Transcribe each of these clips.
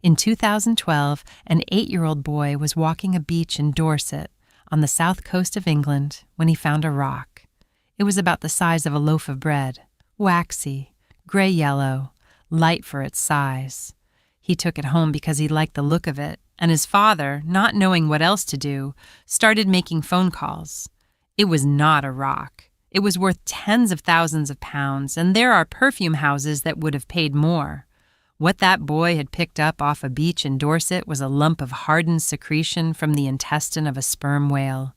In 2012, an 8-year-old boy was walking a beach in Dorset on the south coast of England when he found a rock. It was about the size of a loaf of bread, waxy, gray-yellow, light for its size. He took it home because he liked the look of it, and his father, not knowing what else to do, started making phone calls. It was not a rock. It was worth tens of thousands of pounds, and there are perfume houses that would have paid more. What that boy had picked up off a beach in Dorset was a lump of hardened secretion from the intestine of a sperm whale.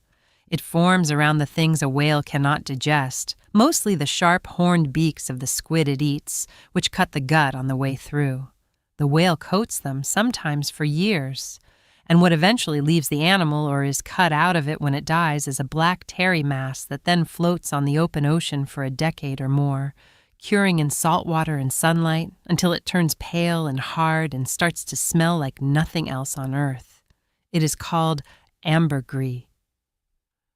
It forms around the things a whale cannot digest, mostly the sharp horned beaks of the squid it eats, which cut the gut on the way through. The whale coats them, sometimes for years, and what eventually leaves the animal or is cut out of it when it dies is a black terry mass that then floats on the open ocean for a decade or more, curing in salt water and sunlight until it turns pale and hard and starts to smell like nothing else on earth. It is called Ambergris.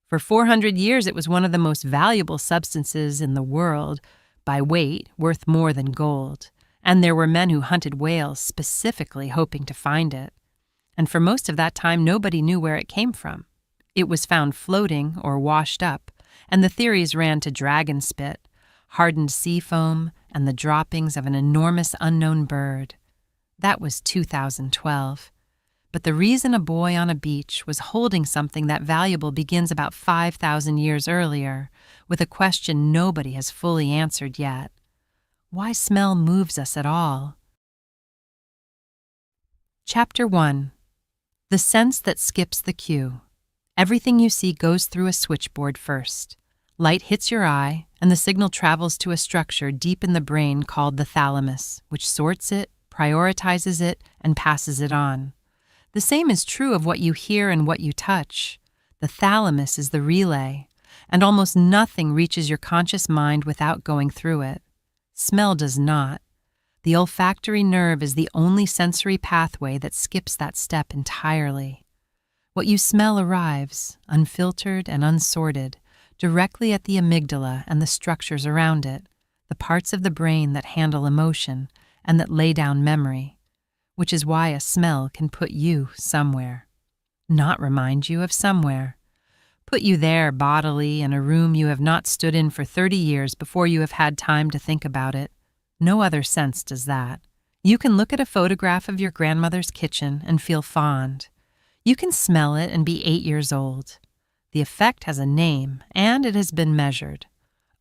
For 400 years, it was one of the most valuable substances in the world, by weight worth more than gold, and there were men who hunted whales specifically hoping to find it. And for most of that time, nobody knew where it came from. It was found floating or washed up, and the theories ran to dragon spit, hardened sea foam, and the droppings of an enormous unknown bird. That was 2012. But the reason a boy on a beach was holding something that valuable begins about 5,000 years earlier, with a question nobody has fully answered yet. Why smell moves us at all? Chapter 1. The sense that skips the cue. Everything you see goes through a switchboard first. Light hits your eye, and the signal travels to a structure deep in the brain called the thalamus, which sorts it, prioritizes it, and passes it on. The same is true of what you hear and what you touch. The thalamus is the relay, and almost nothing reaches your conscious mind without going through it. Smell does not. The olfactory nerve is the only sensory pathway that skips that step entirely. What you smell arrives, unfiltered and unsorted, directly at the amygdala and the structures around it, the parts of the brain that handle emotion and that lay down memory, which is why a smell can put you somewhere. Not remind you of somewhere. Put you there bodily in a room you have not stood in for 30 years before you have had time to think about it. No other sense does that. You can look at a photograph of your grandmother's kitchen and feel fond. You can smell it and be 8 years old. The effect has a name, and it has been measured.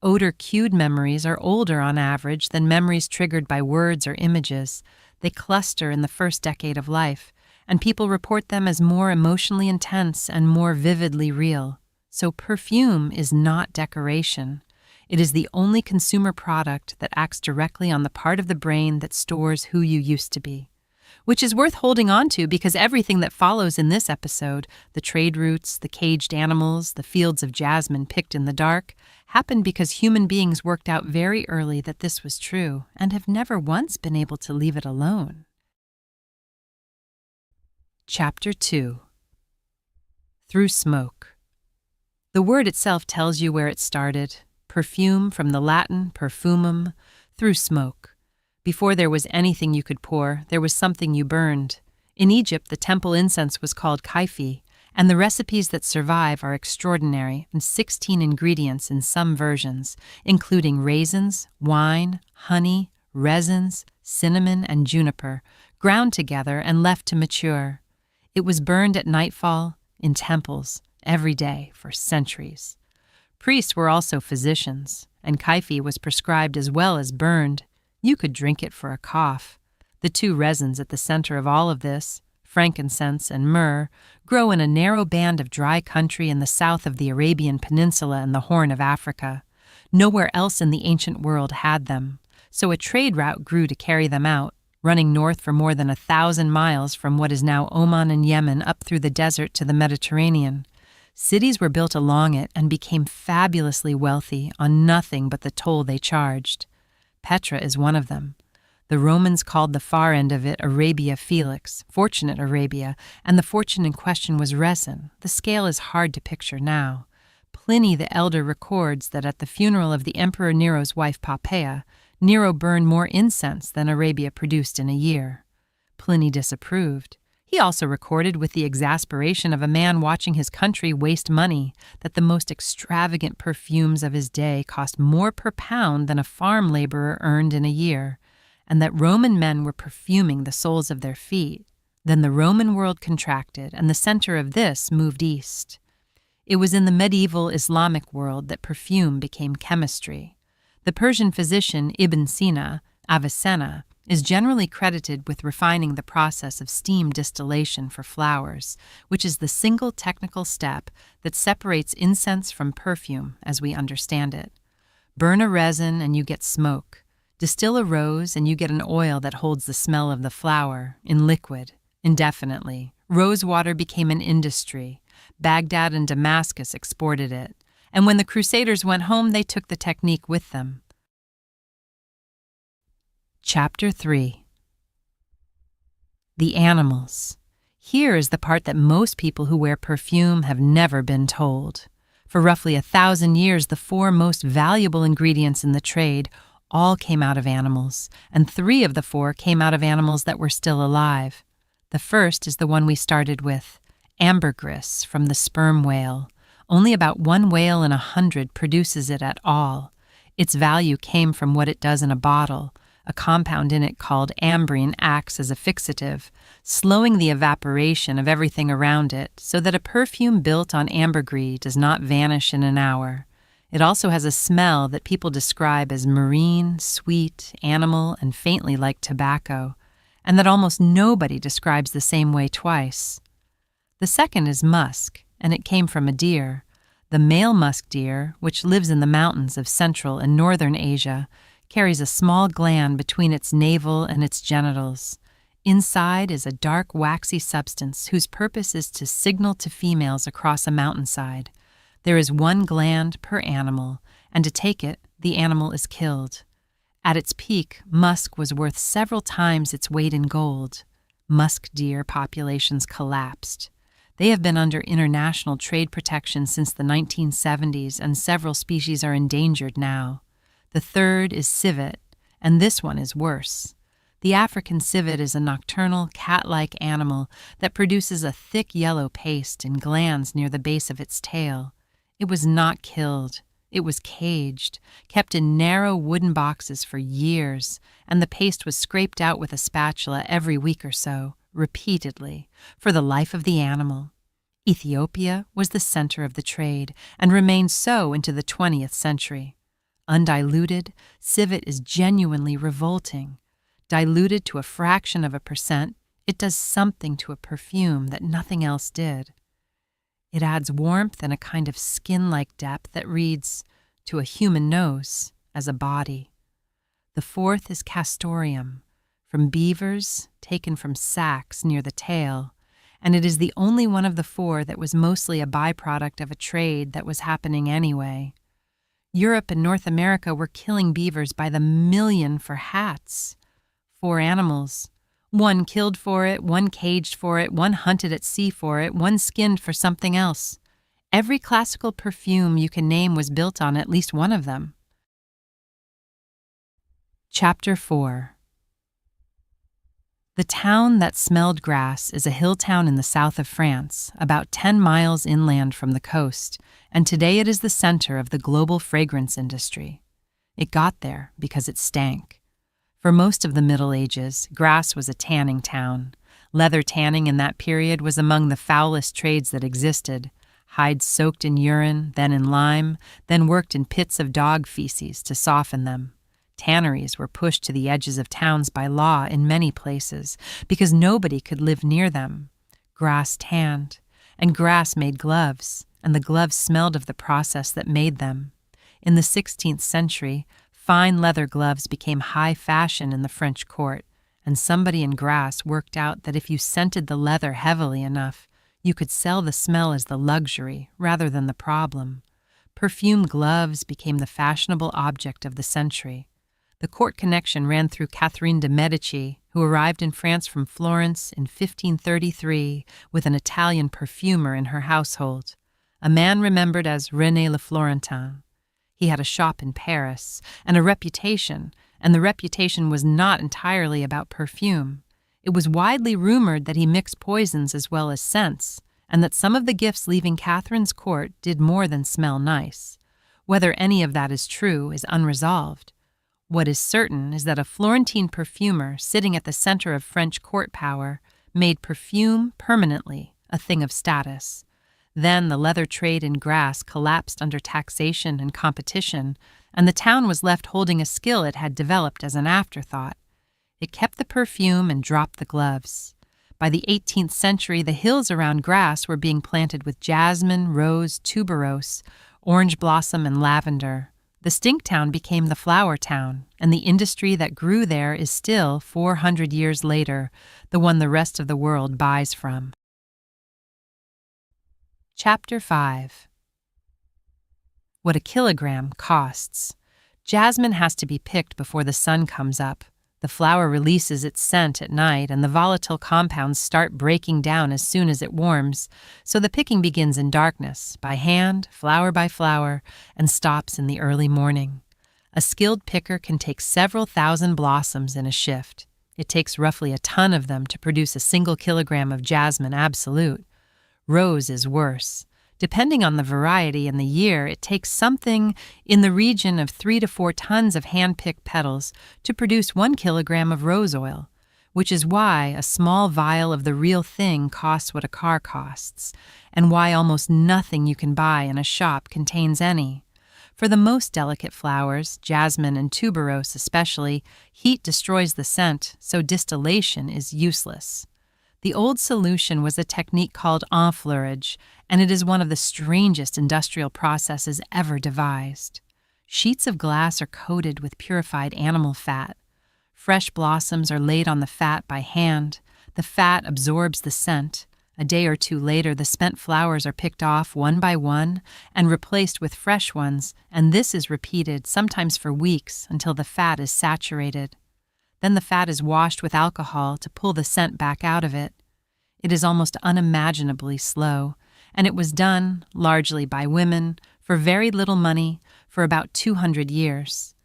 Odor-cued memories are older on average than memories triggered by words or images. They cluster in the first decade of life, and people report them as more emotionally intense and more vividly real. So perfume is not decoration. It is the only consumer product that acts directly on the part of the brain that stores who you used to be. Which is worth holding on to because everything that follows in this episode, the trade routes, the caged animals, the fields of jasmine picked in the dark, happened because human beings worked out very early that this was true and have never once been able to leave it alone. Chapter 2. Through Smoke. The word itself tells you where it started. Perfume from the Latin perfumum, through smoke. Before there was anything you could pour, there was something you burned. In Egypt, the temple incense was called kaifi, and the recipes that survive are extraordinary, and 16 ingredients in some versions, including raisins, wine, honey, resins, cinnamon, and juniper, ground together and left to mature. It was burned at nightfall, in temples, every day for centuries. Priests were also physicians, and kaifi was prescribed as well as burned. You could drink it for a cough. The two resins at the center of all of this, frankincense and myrrh, grow in a narrow band of dry country in the south of the Arabian Peninsula and the Horn of Africa. Nowhere else in the ancient world had them, so a trade route grew to carry them out, running north for more than 1,000 miles from what is now Oman and Yemen up through the desert to the Mediterranean. Cities were built along it and became fabulously wealthy on nothing but the toll they charged. Petra is one of them. The Romans called the far end of it Arabia Felix, Fortunate Arabia, and the fortune in question was resin. The scale is hard to picture now. Pliny the Elder records that at the funeral of the Emperor Nero's wife Poppaea, Nero burned more incense than Arabia produced in a year. Pliny disapproved. He also recorded with the exasperation of a man watching his country waste money that the most extravagant perfumes of his day cost more per pound than a farm laborer earned in a year, and that Roman men were perfuming the soles of their feet. Then the Roman world contracted, and the center of this moved east. It was in the medieval Islamic world that perfume became chemistry. The Persian physician Ibn Sina, Avicenna, is generally credited with refining the process of steam distillation for flowers, which is the single technical step that separates incense from perfume as we understand it. Burn a resin and you get smoke. Distill a rose and you get an oil that holds the smell of the flower, in liquid, indefinitely. Rose water became an industry. Baghdad and Damascus exported it. And when the Crusaders went home, they took the technique with them. Chapter 3. The animals. Here is the part that most people who wear perfume have never been told. For roughly 1,000 years, the 4 most valuable ingredients in the trade all came out of animals, and 3 of the 4 came out of animals that were still alive. The first is the one we started with, Ambergris from the sperm whale. Only about 1 whale in 100 produces it at all. Its value came from what it does in a bottle. A compound in it called ambrine acts as a fixative, slowing the evaporation of everything around it so that a perfume built on ambergris does not vanish in an hour. It also has a smell that people describe as marine, sweet, animal, and faintly like tobacco, and that almost nobody describes the same way twice. The second is musk, and it came from a deer. The male musk deer, which lives in the mountains of Central and Northern Asia, carries a small gland between its navel and its genitals. Inside is a dark, waxy substance whose purpose is to signal to females across a mountainside. There is 1 gland per animal, and to take it, the animal is killed. At its peak, musk was worth several times its weight in gold. Musk deer populations collapsed. They have been under international trade protection since the 1970s, and several species are endangered now. The third is civet, and this one is worse. The African civet is a nocturnal, cat-like animal that produces a thick yellow paste in glands near the base of its tail. It was not killed. It was caged, kept in narrow wooden boxes for years, and the paste was scraped out with a spatula every week or so, repeatedly, for the life of the animal. Ethiopia was the center of the trade, and remained so into the 20th century. Undiluted, civet is genuinely revolting. Diluted to a fraction of a percent, it does something to a perfume that nothing else did. It adds warmth and a kind of skin-like depth that reads, to a human nose, as a body. The fourth is castoreum, from beavers, taken from sacks near the tail, and it is the only one of the 4 that was mostly a byproduct of a trade that was happening anyway. Europe and North America were killing beavers by the million for hats. 4 animals. 1 killed for it, 1 caged for it, 1 hunted at sea for it, 1 skinned for something else. Every classical perfume you can name was built on at least one of them. Chapter 4. The town that smelled grass is a hill town in the south of France, about 10 miles inland from the coast, and today it is the center of the global fragrance industry. It got there because it stank. For most of the Middle Ages, Grasse was a tanning town. Leather tanning in that period was among the foulest trades that existed. Hides soaked in urine, then in lime, then worked in pits of dog feces to soften them. Tanneries were pushed to the edges of towns by law in many places because nobody could live near them. Grasse tanned, and Grasse made gloves, and the gloves smelled of the process that made them. In the 16th century, fine leather gloves became high fashion in the French court, and somebody in Grasse worked out that if you scented the leather heavily enough, you could sell the smell as the luxury rather than the problem. Perfumed gloves became the fashionable object of the century. The court connection ran through Catherine de' Medici, who arrived in France from Florence in 1533 with an Italian perfumer in her household, a man remembered as René le Florentin. He had a shop in Paris and a reputation, and the reputation was not entirely about perfume. It was widely rumored that he mixed poisons as well as scents, and that some of the gifts leaving Catherine's court did more than smell nice. Whether any of that is true is unresolved. What is certain is that a Florentine perfumer sitting at the center of French court power made perfume permanently a thing of status. Then the leather trade in Grasse collapsed under taxation and competition, and the town was left holding a skill it had developed as an afterthought. It kept the perfume and dropped the gloves. By the 18th century, the hills around Grasse were being planted with jasmine, rose, tuberose, orange blossom, and lavender. The stink town became the flower town, and the industry that grew there is still, 400 years later, the one the rest of the world buys from. Chapter 5. What a kilogram costs. Jasmine has to be picked before the sun comes up. The flower releases its scent at night, and the volatile compounds start breaking down as soon as it warms, so the picking begins in darkness, by hand, flower by flower, and stops in the early morning. A skilled picker can take several thousand blossoms in a shift. It takes roughly a ton of them to produce a single kilogram of jasmine absolute. Rose is worse. Depending on the variety and the year, it takes something in the region of 3 to 4 tons of hand-picked petals to produce 1 kilogram of rose oil, which is why a small vial of the real thing costs what a car costs, and why almost nothing you can buy in a shop contains any. For the most delicate flowers, jasmine and tuberose especially, heat destroys the scent, so distillation is useless. The old solution was a technique called enfleurage, and it is one of the strangest industrial processes ever devised. Sheets of glass are coated with purified animal fat. Fresh blossoms are laid on the fat by hand. The fat absorbs the scent. A day or two later, the spent flowers are picked off one by one and replaced with fresh ones, and this is repeated, sometimes for weeks, until the fat is saturated. Then the fat is washed with alcohol to pull the scent back out of it. It is almost unimaginably slow, and it was done, largely by women, for very little money, for about 200 years.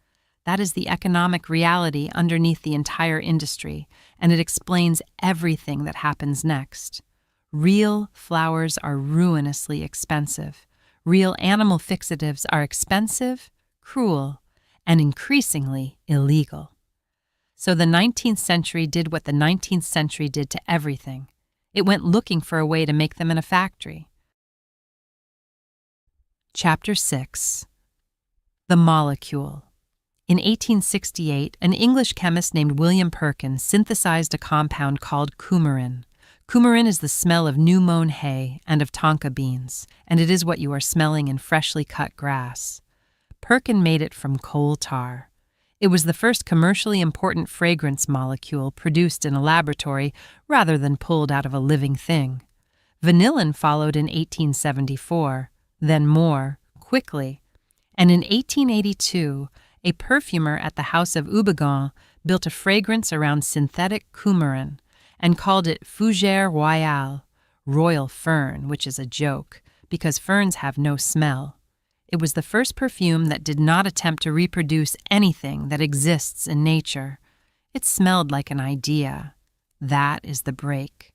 That is the economic reality underneath the entire industry, and it explains everything that happens next. Real flowers are ruinously expensive. Real animal fixatives are expensive, cruel, and increasingly illegal. So the 19th century did what the 19th century did to everything. It went looking for a way to make them in a factory. Chapter 6. The Molecule. In 1868, an English chemist named William Perkin synthesized a compound called coumarin. Coumarin is the smell of new-mown hay and of tonka beans, and it is what you are smelling in freshly cut grass. Perkin made it from coal tar. It was the first commercially important fragrance molecule produced in a laboratory rather than pulled out of a living thing. Vanillin followed in 1874, then more, quickly, and in 1882, a perfumer at the house of Ubegon built a fragrance around synthetic coumarin and called it Fougère Royale, royal fern, which is a joke, because ferns have no smell. It was the first perfume that did not attempt to reproduce anything that exists in nature. It smelled like an idea. That is the break.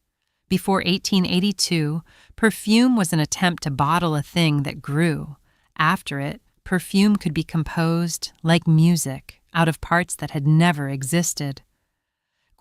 Before 1882, perfume was an attempt to bottle a thing that grew. After it, perfume could be composed, like music, out of parts that had never existed.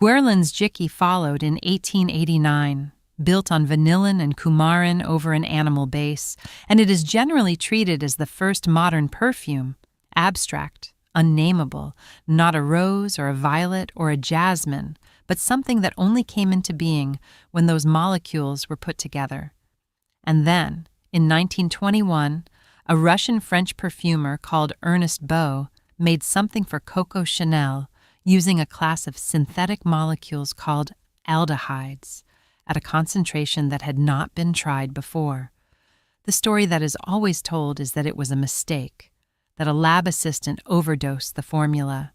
Guerlain's Jicky followed in 1889. Built on vanillin and coumarin over an animal base, and it is generally treated as the first modern perfume, abstract, unnameable, not a rose or a violet or a jasmine, but something that only came into being when those molecules were put together. And then, in 1921, a Russian-French perfumer called Ernest Beau made something for Coco Chanel using a class of synthetic molecules called aldehydes, at a concentration that had not been tried before. The story that is always told is that it was a mistake, that a lab assistant overdosed the formula.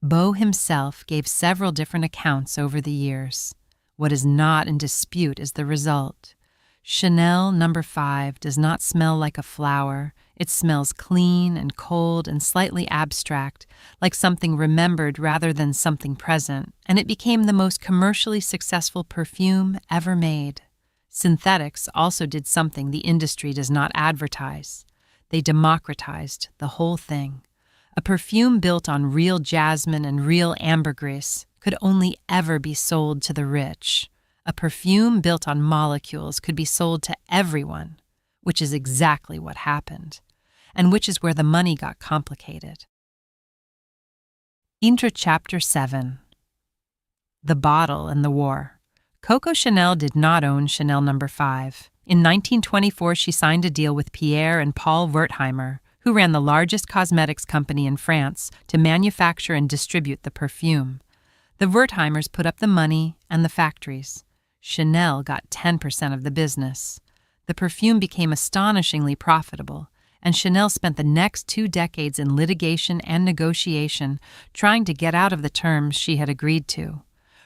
Beau himself gave several different accounts over the years. What is not in dispute is the result. Chanel number 5 does not smell like a flower. It smells clean and cold and slightly abstract, like something remembered rather than something present, and it became the most commercially successful perfume ever made. Synthetics also did something the industry does not advertise. They democratized the whole thing. A perfume built on real jasmine and real ambergris could only ever be sold to the rich. A perfume built on molecules could be sold to everyone, which is exactly what happened, and which is where the money got complicated. Intro Chapter 7. The Bottle and the War. Coco Chanel did not own Chanel No. 5. In 1924, she signed a deal with Pierre and Paul Wertheimer, who ran the largest cosmetics company in France, to manufacture and distribute the perfume. The Wertheimers put up the money and the factories. Chanel got 10% of the business. The perfume became astonishingly profitable, and Chanel spent the next 2 decades in litigation and negotiation trying to get out of the terms she had agreed to.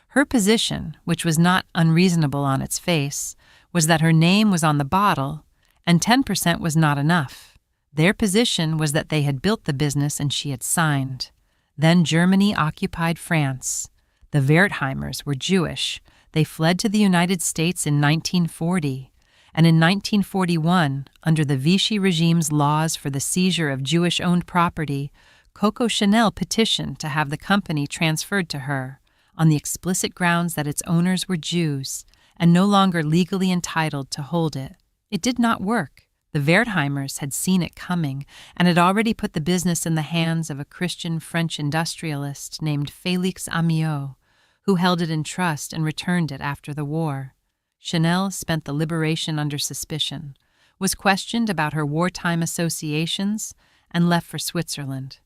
Her position, which was not unreasonable on its face, was that her name was on the bottle, and 10% was not enough. Their position was that they had built the business and she had signed. Then Germany occupied France. The Wertheimers were Jewish. They fled to the United States in 1940, and in 1941, under the Vichy regime's laws for the seizure of Jewish-owned property, Coco Chanel petitioned to have the company transferred to her, on the explicit grounds that its owners were Jews and no longer legally entitled to hold it. It did not work. The Wertheimers had seen it coming and had already put the business in the hands of a Christian French industrialist named Félix Amiot, who held it in trust and returned it after the war. Chanel spent the liberation under suspicion, was questioned about her wartime associations, and left for Switzerland.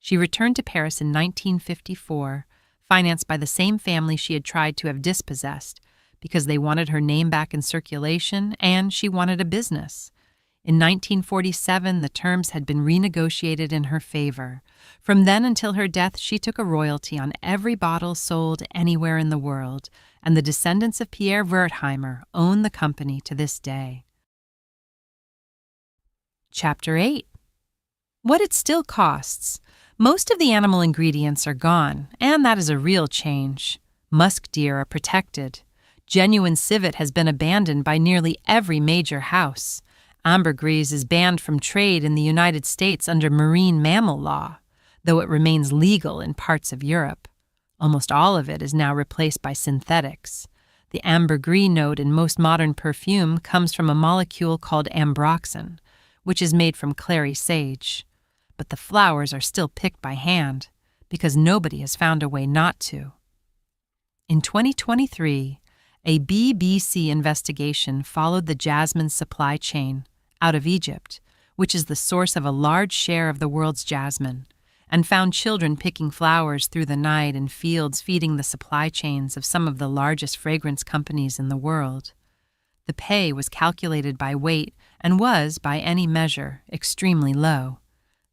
She returned to Paris in 1954, financed by the same family she had tried to have dispossessed, because they wanted her name back in circulation and she wanted a business. In 1947, the terms had been renegotiated in her favor. From then until her death, she took a royalty on every bottle sold anywhere in the world, and the descendants of Pierre Wertheimer own the company to this day. Chapter 8. What it still costs. Most of the animal ingredients are gone, and that is a real change. Musk deer are protected. Genuine civet has been abandoned by nearly every major house. Ambergris is banned from trade in the United States under marine mammal law, though it remains legal in parts of Europe. Almost all of it is now replaced by synthetics. The ambergris note in most modern perfume comes from a molecule called ambroxan, which is made from clary sage. But the flowers are still picked by hand, because nobody has found a way not to. In 2023, a BBC investigation followed the jasmine supply chain out of Egypt, which is the source of a large share of the world's jasmine, and found children picking flowers through the night in fields feeding the supply chains of some of the largest fragrance companies in the world. The pay was calculated by weight and was, by any measure, extremely low.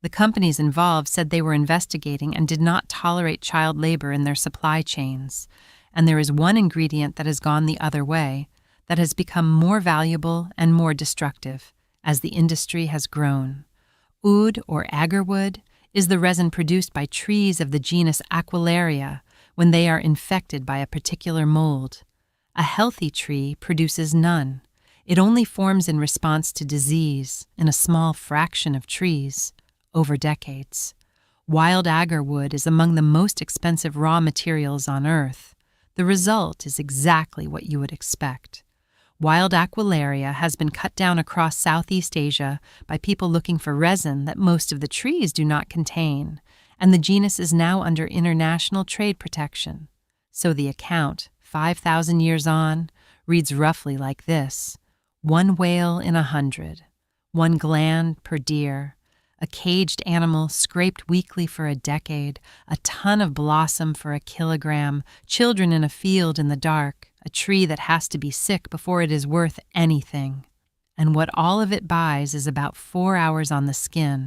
The companies involved said they were investigating and did not tolerate child labor in their supply chains, and there is one ingredient that has gone the other way, that has become more valuable and more destructive as the industry has grown. Oud, or agarwood, is the resin produced by trees of the genus Aquilaria when they are infected by a particular mold. A healthy tree produces none. It only forms in response to disease in a small fraction of trees over decades. Wild agarwood is among the most expensive raw materials on Earth. The result is exactly what you would expect. Wild Aquilaria has been cut down across Southeast Asia by people looking for resin that most of the trees do not contain, and the genus is now under international trade protection. So the account, 5,000 years on, reads roughly like this: 1 whale in 100, 1 gland per deer, a caged animal scraped weekly for a decade, a ton of blossom for a kilogram, children in a field in the dark, a tree that has to be sick before it is worth anything. And what all of it buys is about 4 hours on the skin,